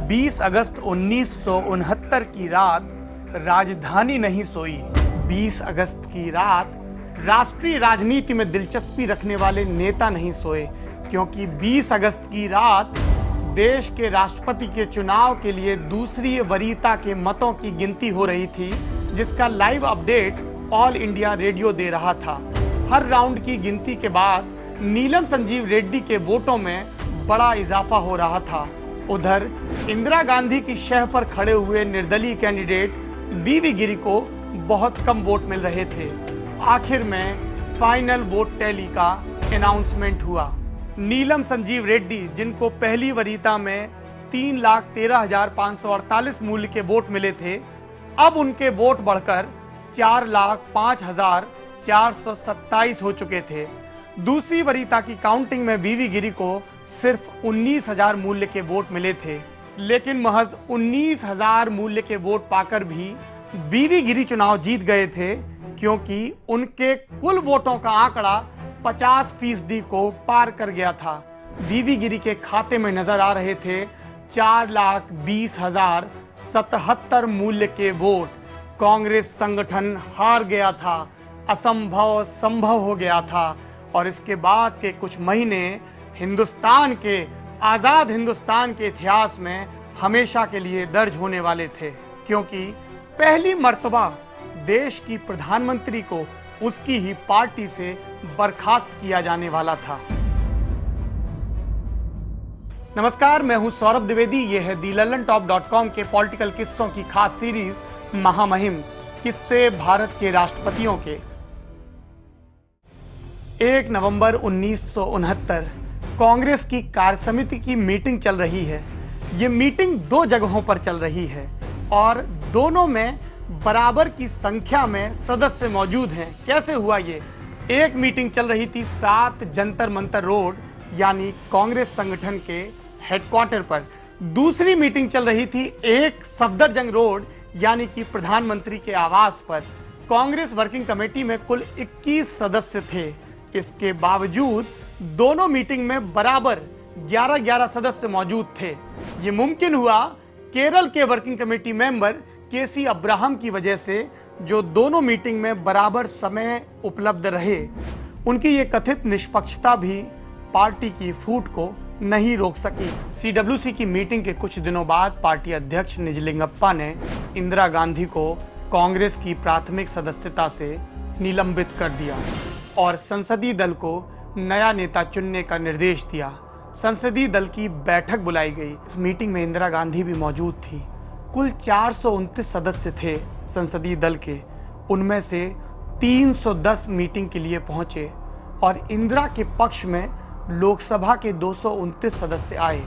20 अगस्त 1969 की रात राजधानी नहीं सोई। 20 अगस्त की रात राष्ट्रीय राजनीति में दिलचस्पी रखने वाले नेता नहीं सोए, क्योंकि 20 अगस्त की रात देश के राष्ट्रपति के चुनाव के लिए दूसरी वरीयता के मतों की गिनती हो रही थी, जिसका live update all India radio दे रहा था। हर राउंड की गिनती के बाद नीलम संजीव रेड्डी के वोटों में बड़ा इजाफा हो रहा था। उधर इंदिरा गांधी की शह पर खड़े हुए निर्दलीय कैंडिडेट वीवी गिरी को बहुत कम वोट मिल रहे थे। आखिर में फाइनल वोट टैली का अनाउंसमेंट हुआ। नीलम संजीव रेड्डी, जिनको पहली वरीयता में 3,13,548 मूल्य के वोट मिले थे, अब उनके वोट बढ़कर 4,05,427 हो चुके थे। दूसरी वरीयता की काउंटिंग में वीवी गिरी को सिर्फ 19,000 मूल्य के वोट मिले थे, लेकिन महज 19,000 मूल्य के वोट पाकर भी वीवी गिरी चुनाव जीत गए थे, क्योंकि उनके कुल वोटों का आंकड़ा 50% को पार कर गया था। वीवी गिरी के खाते में नजर आ रहे थे 4,20,077 मूल्य के वोट। कांग्रेस संगठन हार गया था, असंभव संभव हो गया था, और इसके बाद के कुछ महीने हिंदुस्तान के आजाद हिंदुस्तान के इतिहास में हमेशा के लिए दर्ज होने वाले थे, क्योंकि पहली मर्तबा देश की प्रधानमंत्री को उसकी ही पार्टी से बर्खास्त किया जाने वाला था। नमस्कार, मैं हूं सौरभ द्विवेदी। यह है thelallanTop.com के पॉलिटिकल किस्सों की खास सीरीज महामहिम, किस्से भारत के राष्ट्रपतियों के। 1 नवंबर 1969 कांग्रेस की कार्यसमिति की मीटिंग चल रही है। ये मीटिंग 2 जगहों पर चल रही है और दोनों में बराबर की संख्या में सदस्य मौजूद हैं। कैसे हुआ ये? एक मीटिंग चल रही थी 7 जंतर मंतर रोड यानी कांग्रेस संगठन के हेडक्वार्टर पर। दूसरी मीटिंग चल रही थी 1 सफदरजंग रोड यानी कि प्रधानमंत्री के आवास पर। कांग्रेस वर्किंग कमेटी में कुल 21 सदस्य थे। इसके बावजूद दोनों मीटिंग में बराबर 11-11 सदस्य मौजूद थे। ये मुमकिन हुआ केरल के वर्किंग कमेटी मेंबर केसी अब्राहम की वजह से, जो दोनों मीटिंग में बराबर समय उपलब्ध रहे। उनकी ये कथित निष्पक्षता भी पार्टी की फूट को नहीं रोक सकी। सीडब्ल्यूसी की मीटिंग के कुछ दिनों बाद पार्टी अध्यक्ष निजलिंगप्पा ने इंदिरा गांधी को कांग्रेस की प्राथमिक सदस्यता से निलंबित कर दिया और संसदीय दल को नया नेता चुनने का निर्देश दिया। संसदीय दल की बैठक बुलाई गई। इस मीटिंग में इंदिरा गांधी भी मौजूद थी। कुल 429 सदस्य थे संसदीय दल के, उनमें से 310 मीटिंग के लिए पहुंचे और इंदिरा के पक्ष में लोकसभा के 229 सदस्य आए।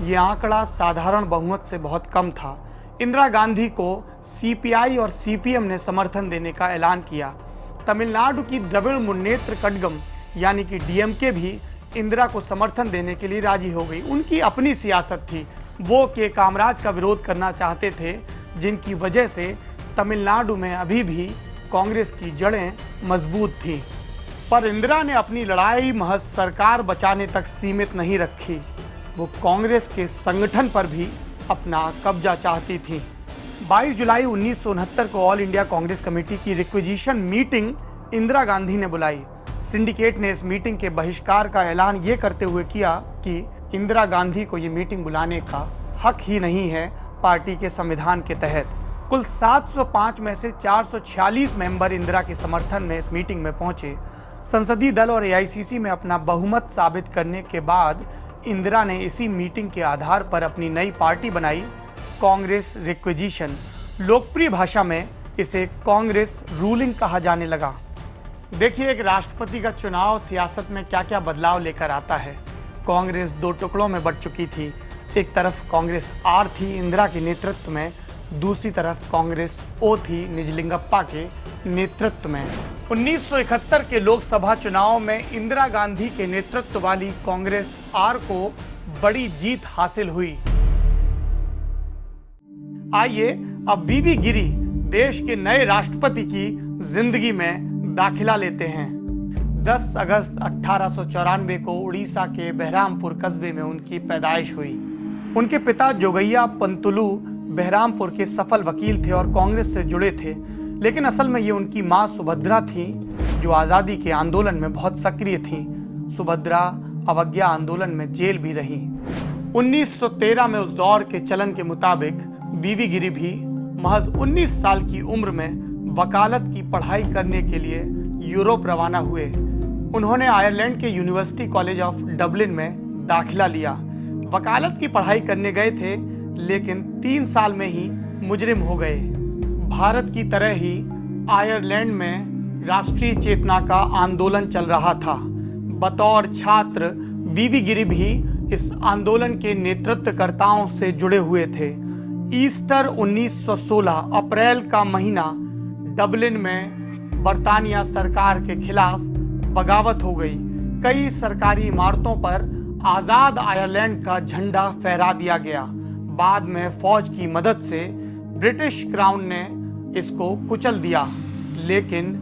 ये आंकड़ा साधारण बहुमत से बहुत कम था। इंदिरा गांधी को सीपीआई और सीपीएम ने समर्थन देने का ऐलान किया। तमिलनाडु की द्रविड़ मुन्नेत्र कड़गम यानी कि डीएमके भी इंदिरा को समर्थन देने के लिए राजी हो गई। उनकी अपनी सियासत थी। वो के कामराज का विरोध करना चाहते थे, जिनकी वजह से तमिलनाडु में अभी भी कांग्रेस की जड़ें मजबूत थी। पर इंदिरा ने अपनी लड़ाई महज सरकार बचाने तक सीमित नहीं रखी। वो कांग्रेस के संगठन पर भी अपना कब्जा चाहती थी। 22 जुलाई 1969 को ऑल इंडिया कांग्रेस कमेटी की रिक्विजिशन मीटिंग इंदिरा गांधी ने बुलाई। सिंडिकेट ने इस मीटिंग के बहिष्कार का ऐलान ये करते हुए किया कि इंदिरा गांधी को ये मीटिंग बुलाने का हक ही नहीं है पार्टी के संविधान के तहत। कुल 705 में से 446 मेंबर इंदिरा के समर्थन में इस मीटिंग में पहुंचे। संसदीय दल और एआईसीसी में अपना बहुमत साबित करने के बाद इंदिरा ने इसी मीटिंग के आधार पर अपनी नई पार्टी बनाई, कांग्रेस रिक्विजिशन। लोकप्रिय भाषा में इसे कांग्रेस रूलिंग कहा जाने लगा। देखिए, एक राष्ट्रपति का चुनाव सियासत में क्या क्या बदलाव लेकर आता है। कांग्रेस 2 टुकड़ों में बट चुकी थी। एक तरफ कांग्रेस आर थी इंदिरा के नेतृत्व में, दूसरी तरफ कांग्रेस ओ थी निजलिंगप्पा के नेतृत्व में। 1971 के लोकसभा चुनाव में इंदिरा गांधी के नेतृत्व वाली कांग्रेस आर को बड़ी जीत हासिल हुई। आइए अब वीवी गिरी, देश के नए राष्ट्रपति की जिंदगी में दाखिला लेते हैं। 10 अगस्त 1894 को उड़ीसा के बहरामपुर कस्बे में उनकी पैदाइश हुई। उनके पिता जोगैया पंतुलू बहरामपुर के सफल वकील थे और कांग्रेस से जुड़े थे, लेकिन असल में ये उनकी मां सुभद्रा थी जो आज़ादी के आंदोलन में बहुत सक्रिय थी। सुभद्रा अवज्ञा आंदोलन में जेल भी रही। 1913 में उस दौर के चलन के मुताबिक बीवी गिरी भी महज 19 साल की उम्र में वकालत की पढ़ाई करने के लिए यूरोप रवाना हुए। उन्होंने आयरलैंड के यूनिवर्सिटी कॉलेज ऑफ डबलिन में दाखिला लिया। वकालत की पढ़ाई करने गए थे, लेकिन 3 साल में ही मुजरिम हो गए। भारत की तरह ही आयरलैंड में राष्ट्रीय चेतना का आंदोलन चल रहा था। बतौर छात्र बीवी गिरी भी इस आंदोलन के नेतृत्वकर्ताओं से जुड़े हुए थे। ईस्टर 1916 अप्रैल का महीना डबलिन में बरतानिया सरकार के खिलाफ बगावत हो गई। कई सरकारी इमारतों पर आज़ाद आयरलैंड का झंडा फहरा दिया गया। बाद में फौज की मदद से ब्रिटिश क्राउन ने इसको कुचल दिया, लेकिन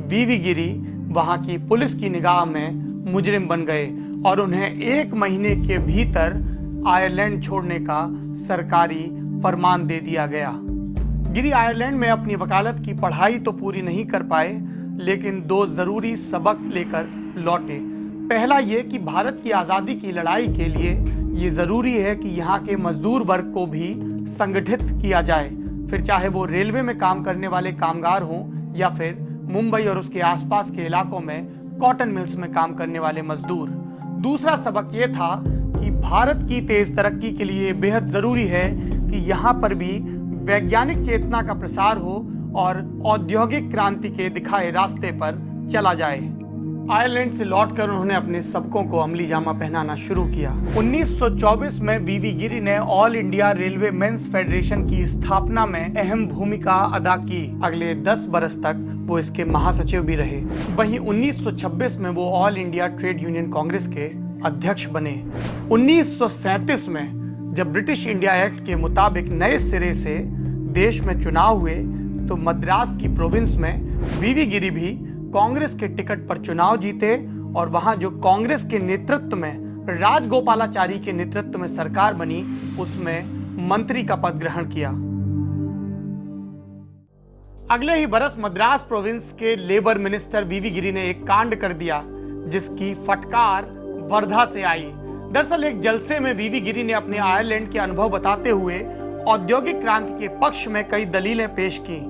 बीवी गिरी वहां की पुलिस की निगाह में मुजरिम बन गए और उन्हें 1 महीने के भीतर आयरलैंड छोड़ने का सरकारी फरमान दे दिया गया। गिरी आयरलैंड में अपनी वकालत की पढ़ाई तो पूरी नहीं कर पाए, लेकिन 2 जरूरी सबक लेकर लौटे। पहला ये कि भारत की आज़ादी की लड़ाई के लिए ये ज़रूरी है कि यहाँ के मजदूर वर्ग को भी संगठित किया जाए, फिर चाहे वो रेलवे में काम करने वाले कामगार हों या फिर मुंबई और उसके आसपास के इलाकों में कॉटन मिल्स में काम करने वाले मजदूर। दूसरा सबक ये था कि भारत की तेज तरक्की के लिए बेहद जरूरी है कि यहाँ पर भी वैज्ञानिक चेतना का प्रसार हो और औद्योगिक क्रांति के दिखाए रास्ते पर चला जाए। आयरलैंड से लौटकर उन्होंने अपने सबकों को अमली जामा पहनाना शुरू किया। 1924 में बीवी गिरी ने All India Railway Men's Federation की स्थापना में अहम भूमिका अदा की। अगले 10 बरस तक वो इसके महासचिव भी रहे। वहीं 1926 में वो all India trade union Congress के अध्यक्ष बने। 1937 में जब ब्रिटिश इंडिया एक्ट के मुताबिक नए सिरे से देश में चुनाव हुए, तो मद्रास की प्रोविंस में बीवी गिरी भी कांग्रेस के टिकट पर चुनाव जीते और वहां जो कांग्रेस के नेतृत्व में राजगोपालाचारी के नेतृत्व में सरकार बनी, उसमें मंत्री का पद ग्रहण किया। अगले ही बरस मद्रास प्रोविंस के लेबर मिनिस्टर बीवी गिरी ने एक कांड कर दिया जिसकी फटकार वर्धा से आई। दरअसल एक जलसे में बीवी गिरी ने अपने आयरलैंड के अनुभव बताते हुए औद्योगिक क्रांति के पक्ष में कई दलीलें पेश की।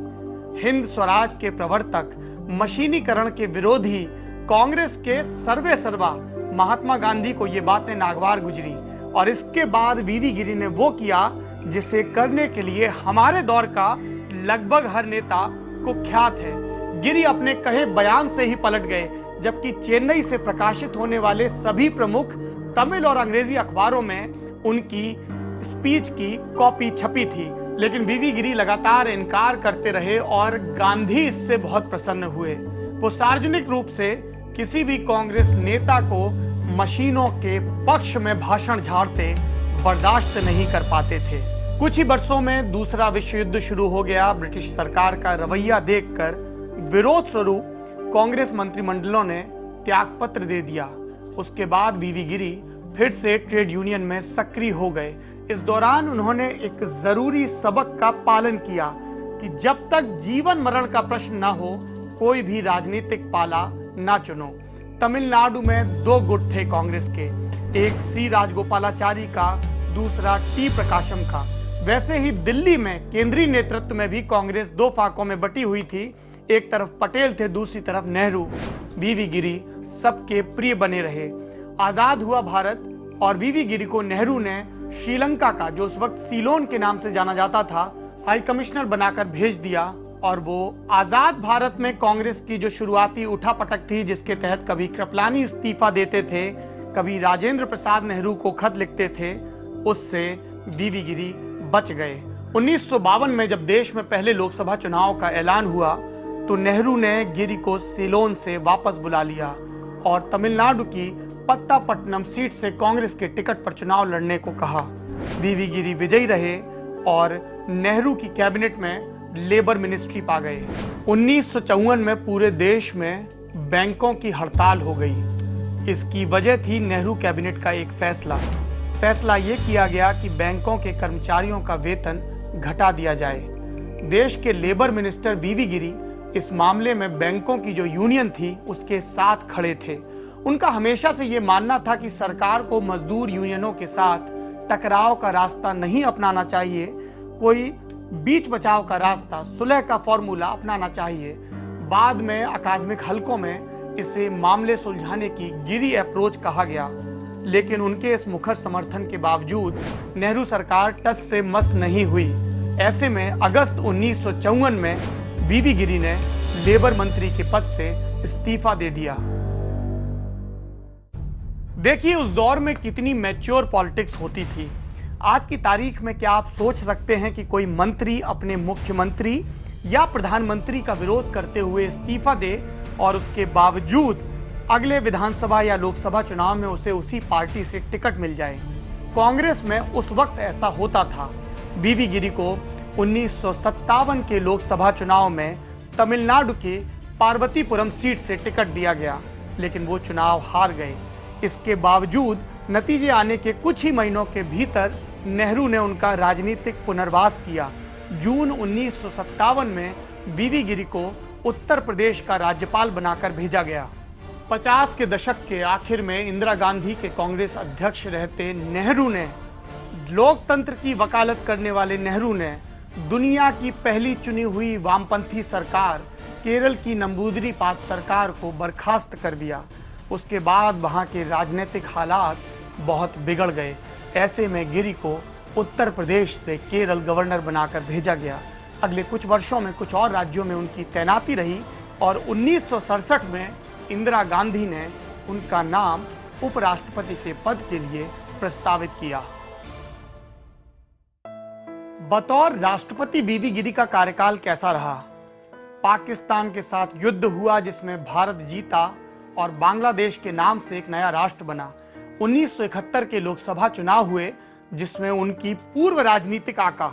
हिंद स्वराज के प्रवर्तक, मशीनीकरण के विरोधी कांग्रेस के सर्वे सर्वा महात्मा गांधी को ये बातें नागवार गुजरी और इसके बाद बीवी गिरी ने वो किया जिसे करने के लिए हमारे दौर का लगभग हर नेता कुख्यात है। गिरी अपने कहे बयान से ही पलट गए, जबकि चेन्नई से प्रकाशित होने वाले सभी प्रमुख तमिल और अंग्रेजी अखबारों में उनकी स्पीच की कॉपी छपी थी। लेकिन बीवी गिरी लगातार इनकार करते रहे और गांधी इससे बहुत प्रसन्न हुए। वो सार्वजनिक रूप से किसी भी कांग्रेस नेता को मशीनों के पक्ष में भाषण झाड़ते बर्दाश्त नहीं कर पाते थे। कुछ ही वर्षों में दूसरा विश्व युद्ध शुरू हो गया। ब्रिटिश सरकार का रवैया देखकर विरोध स्वरूप कांग्रेस मंत्रिमंडलों ने त्यागपत्र दे दिया। उसके बाद बीवी गिरी फिर से ट्रेड यूनियन में सक्रिय हो गए। इस दौरान उन्होंने एक जरूरी सबक का पालन किया कि जब तक जीवन मरण का प्रश्न न हो, कोई भी राजनीतिक पाला न चुनो। तमिलनाडु में 2 गुट थे कांग्रेस के, एक सी राजगोपालाचारी का, दूसरा टी प्रकाशम का। वैसे ही दिल्ली में केंद्रीय नेतृत्व में भी कांग्रेस 2 फाकों में बटी हुई थी। एक तरफ पटेल थे, दूसरी तरफ नेहरू। बीवी गिरी सबके प्रिय बने रहे। आजाद हुआ भारत और बीवी गिरी को नेहरू ने श्रीलंका का, जो उस वक्त सीलोन के नाम से जाना जाता था, हाई कमिश्नर बनाकर भेज दिया। और वो आजाद भारत में कांग्रेस की जो शुरुआती उठापटक थी, जिसके तहत कभी कृपलानी इस्तीफा देते थे, कभी राजेंद्र प्रसाद नेहरू को खत लिखते थे, उससे बीवी गिरी बच गए। 1952 में जब देश में पहले लोकसभा चुनाव का ऐलान हुआ, तो नेहरू ने गिरी को सीलोन से वापस बुला लिया और तमिलनाडु की पत्तापट्टनम सीट से कांग्रेस के टिकट पर चुनाव लड़ने को कहा। बीवी गिरी विजयी रहे और नेहरू की कैबिनेट में लेबर मिनिस्ट्री पा गए। 1954 में पूरे देश में बैंकों की हड़ताल हो गई। इसकी वजह थी नेहरू कैबिनेट का एक फैसला। फैसला ये किया गया कि बैंकों के कर्मचारियों का वेतन घटा दिया जाए। देश के लेबर मिनिस्टर वीवी गिरी इस मामले में बैंकों की जो यूनियन थी उसके साथ खड़े थे। उनका हमेशा से ये मानना था कि सरकार को मजदूर यूनियनों के साथ टकराव का रास्ता नहीं अपनाना चाहिए, कोई बीच बचाव का रास्ता, सुलह का फॉर्मूला अपनाना चाहिए। बाद में अकादमिक हलकों में इसे मामले सुलझाने की गिरी अप्रोच कहा गया, लेकिन उनके इस मुखर समर्थन के बावजूद नेहरू सरकार टस से मस नहीं हुई। ऐसे में अगस्त 1954 में वीवी गिरी ने लेबर मंत्री के पद से इस्तीफा दे दिया। देखिए उस दौर में कितनी मैच्योर पॉलिटिक्स होती थी। आज की तारीख में क्या आप सोच सकते हैं कि कोई मंत्री अपने मुख्यमंत्री या प्रधानमंत्री का विरोध करते हुए इस्तीफा दे और उसके बावजूद अगले विधानसभा या लोकसभा चुनाव में उसे उसी पार्टी से टिकट मिल जाए? कांग्रेस में उस वक्त ऐसा होता था। वीवी गिरी को 1957 के लोकसभा चुनाव में तमिलनाडु के पार्वतीपुरम सीट से टिकट दिया गया, लेकिन वो चुनाव हार गए। इसके बावजूद नतीजे आने के कुछ ही महीनों के भीतर नेहरू ने उनका राजनीतिक पुनर्वास किया। जून 1957 में वीवी गिरी को उत्तर प्रदेश का राज्यपाल बनाकर भेजा गया। 50 के दशक के आखिर में इंदिरा गांधी के कांग्रेस अध्यक्ष रहते नेहरू ने, लोकतंत्र की वकालत करने वाले नेहरू ने दुनिया की पहली चुनी हुई वामपंथी सरकार केरल की नंबूदिरीपाद सरकार को बर्खास्त कर दिया। उसके बाद वहां के राजनीतिक हालात बहुत बिगड़ गए। ऐसे में गिरी को उत्तर प्रदेश से केरल गवर्नर बनाकर भेजा गया। अगले कुछ वर्षों में कुछ और राज्यों में उनकी तैनाती रही और 1967 में इंदिरा गांधी ने उनका नाम उपराष्ट्रपति के पद के लिए प्रस्तावित किया। बतौर राष्ट्रपति वीवी गिरी का कार्यकाल कैसा रहा? पाकिस्तान के साथ युद्ध हुआ जिसमें भारत जीता और बांग्लादेश के नाम से एक नया राष्ट्र बना। 1971 के लोकसभा चुनाव हुए जिसमें उनकी पूर्व राजनीतिक आका,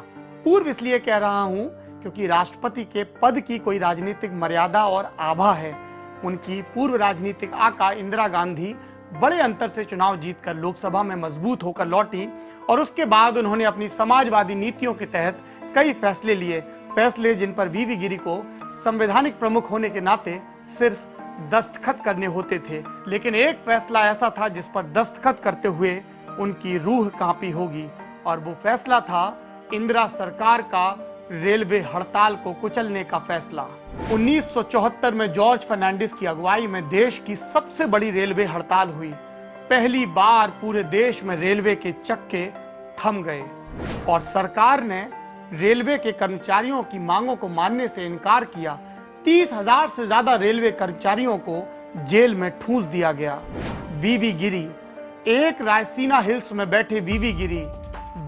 पूर्व इसलिए कह रहा हूं क्योंकि राष्ट्रपति के पद की कोई राजनीतिक मर्यादा और आभा है। उनकी पूर्व राजनीतिक आका इंदिरा गांधी बड़े अंतर से चुनाव जीतकर लोकसभा में मजबूत होकर लौटी और उसके बाद उन्होंने अपनी समाजवादी नीतियों के तहत कई फैसले लिए, फैसले जिन पर वीवी गिरी को संवैधानिक प्रमुख होने के नाते सिर्फ दस्तखत करने होते थे। लेकिन एक फैसला ऐसा था जिस पर दस्तखत करते हुए उनकी रूह कांपी होगी, और वो फैसला था इंदिरा सरकार का रेलवे हड़ताल को कुचलने का फैसला। 1974 में जॉर्ज फर्नांडिस की अगुवाई में देश की सबसे बड़ी रेलवे हड़ताल हुई। पहली बार पूरे देश में रेलवे के चक्के थम गए और सरकार ने रेलवे के कर्मचारियों की मांगों को मानने से इनकार किया। 30,000 से ज्यादा रेलवे कर्मचारियों को जेल में ठूंस दिया गया। वीवी गिरी, एक रायसीना हिल्स में बैठे वीवी गिरी,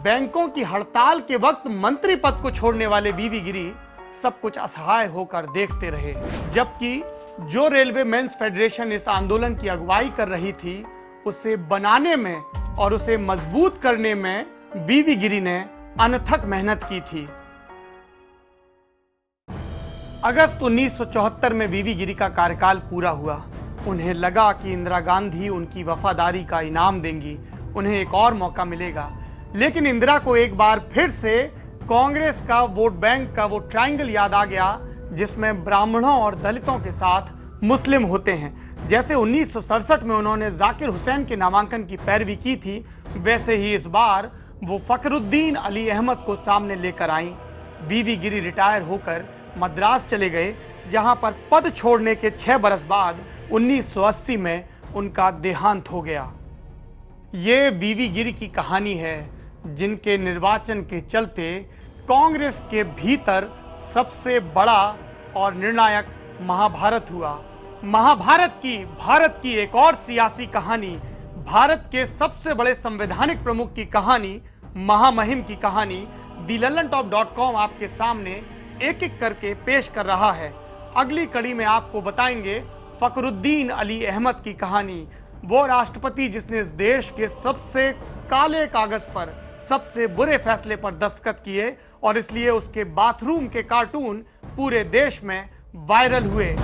बैंकों की हड़ताल के वक्त मंत्री पद को छोड़ने वाले वीवी गिरी सब कुछ असहाय होकर देखते रहे, जबकि जो रेलवे मेंस फेडरेशन इस आंदोलन की अगुवाई कर रही थी उसे बनाने में और उसे मजबूत करने में वीवी गिरी ने अनथक मेहनत की थी। अगस्त 1974 में वीवी गिरी का कार्यकाल पूरा हुआ। उन्हें लगा कि इंदिरा गांधी उनकी वफादारी का इनाम देंगी, उन्हें एक और मौका मिलेगा। लेकिन इंदिरा को एक बार फिर से कांग्रेस का वोट बैंक का वो ट्रायंगल याद आ गया जिसमें ब्राह्मणों और दलितों के साथ मुस्लिम होते हैं। जैसे 1967 में उन्होंने जाकिर हुसैन के नामांकन की पैरवी की थी, वैसे ही इस बार वो फखरुद्दीन अली अहमद को सामने लेकर आई। वीवी गिरी रिटायर होकर मद्रास चले गए, जहां पर पद छोड़ने के 6 बरस बाद 1980 में उनका देहांत हो गया। ये वीवी गिरी की कहानी है जिनके निर्वाचन के चलते कांग्रेस के भीतर सबसे बड़ा और निर्णायक महाभारत हुआ। महाभारत की, भारत की एक और सियासी कहानी, भारत के सबसे बड़े संवैधानिक प्रमुख की कहानी, महामहिम की कहानी thelalantop.com आपके सामने एक एक करके पेश कर रहा है। अगली कड़ी में आपको बताएंगे फखरुद्दीन अली अहमद की कहानी, वो राष्ट्रपति जिसने इस देश के सबसे काले कागज पर सबसे बुरे फैसले पर दस्तखत किए और इसलिए उसके बाथरूम के कार्टून पूरे देश में वायरल हुए।